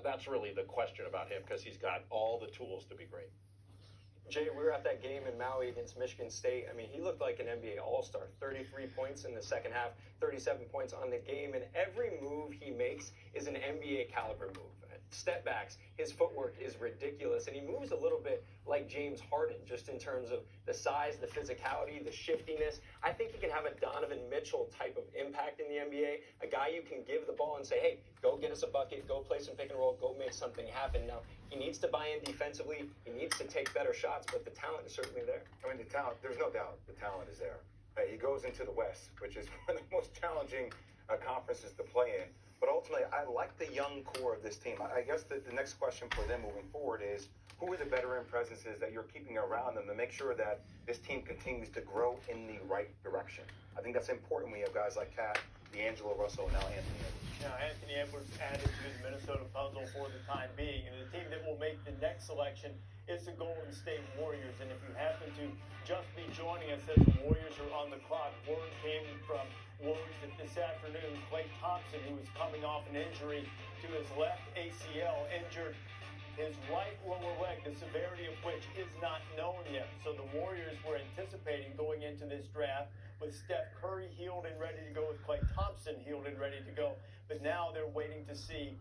That's really the question about him, because he's got all the tools to be great. Jay, we were at that game in Maui against Michigan State. I mean, he looked like an NBA All-Star. 33 points in the second half, 37 points on the game, and every move he makes is an NBA caliber move. Step backs, his footwork is ridiculous, and he moves a little bit like James Harden, just in terms of the size, the physicality, the shiftiness. I think he can have a Donovan Mitchell type of impact in the NBA, a guy you can give the ball and say, hey, go get us a bucket, go play some pick and roll, go make something happen. Now, he needs to buy in defensively, he needs to take better shots, but the talent is certainly there. I mean, the talent, there's no doubt the talent is there. He goes into the West, which is one of the most challenging conferences to play in. But ultimately, I like the young core of this team. I guess the next question for them moving forward is, who are the veteran presences that you're keeping around them to make sure that this team continues to grow in the right direction? I think that's important when you have guys like Cat, D'Angelo Russell, and now Anthony Edwards. Now, Anthony Edwards added to the Minnesota puzzle for the time being. And the team that will make the next selection is the Golden State Warriors. And if you happen to just be joining us as the Warriors are on the clock, word came from Warriors that this afternoon, Klay Thompson, who was coming off an injury to his left ACL, injured his right lower leg, the severity of which is not known yet. So the Warriors were anticipating going into this draft with Steph Curry healed and ready to go, with Klay Thompson healed and ready to go. But now they're waiting to see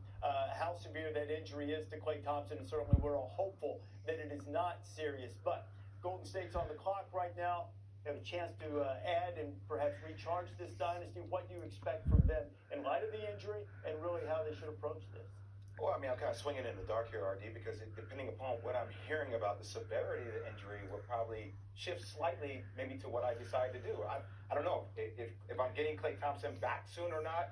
how severe that injury is to Klay Thompson, and certainly we're all hopeful that it is not serious. But Golden State's on the clock right now. Have a chance to add and perhaps recharge this dynasty. What do you expect from them in light of the injury, and really how they should approach this? Well, I mean, I'm kind of swinging in the dark here, RD, because depending upon what I'm hearing about the severity of the injury will probably shift slightly maybe to what I decide to do. I don't know if I'm getting Klay Thompson back soon or not,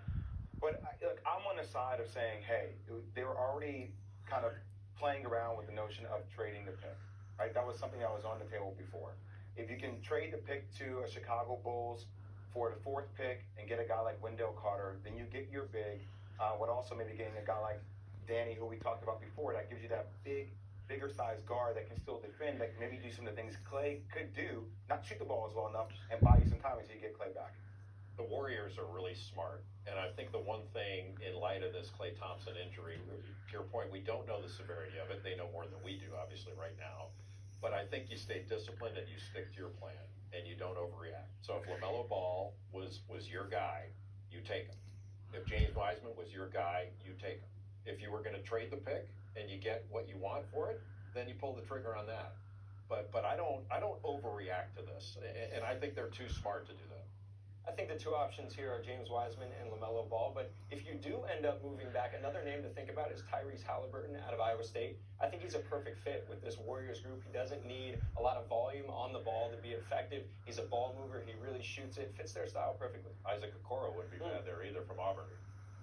but look, I'm on the side of saying, hey, they were already kind of playing around with the notion of trading the pick, right? That was something that was on the table before. If you can trade the pick to a Chicago Bulls for the fourth pick and get a guy like Wendell Carter, then you get your big. What also maybe getting a guy like Danny, who we talked about before, that gives you that bigger sized guard that can still defend, that can maybe do some of the things Klay could do, not shoot the ball as well enough, and buy you some time until you get Klay back. The Warriors are really smart, and I think the one thing in light of this Klay Thompson injury, to your point, we don't know the severity of it. They know more than we do, obviously, right now. But I think you stay disciplined and you stick to your plan and you don't overreact. So if LaMelo Ball was your guy, you take him. If James Wiseman was your guy, you take him. If you were going to trade the pick and you get what you want for it, then you pull the trigger on that. But I don't overreact to this, and I think they're too smart to do that. I think the two options here are James Wiseman and LaMelo Ball, but if you do end up moving back, another name to think about is Tyrese Halliburton out of Iowa State. I think he's a perfect fit with this Warriors group. He doesn't need a lot of volume on the ball to be effective. He's a ball mover. He really shoots it, fits their style perfectly. Isaac Okoro wouldn't be bad there either, from Auburn.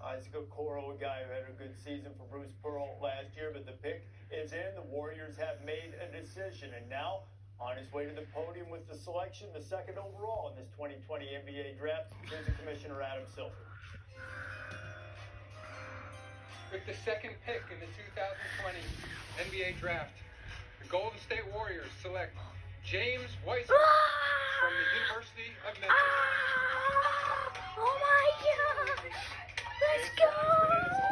Isaac Okoro, a guy who had a good season for Bruce Pearl last year, but the pick is in. The Warriors have made a decision, and now on his way to the podium with the selection, the second overall in this 2020 NBA draft, here's the Commissioner Adam Silver. With the second pick in the 2020 NBA draft, the Golden State Warriors select James Wiseman from the University of Memphis. Oh my God! Let's go!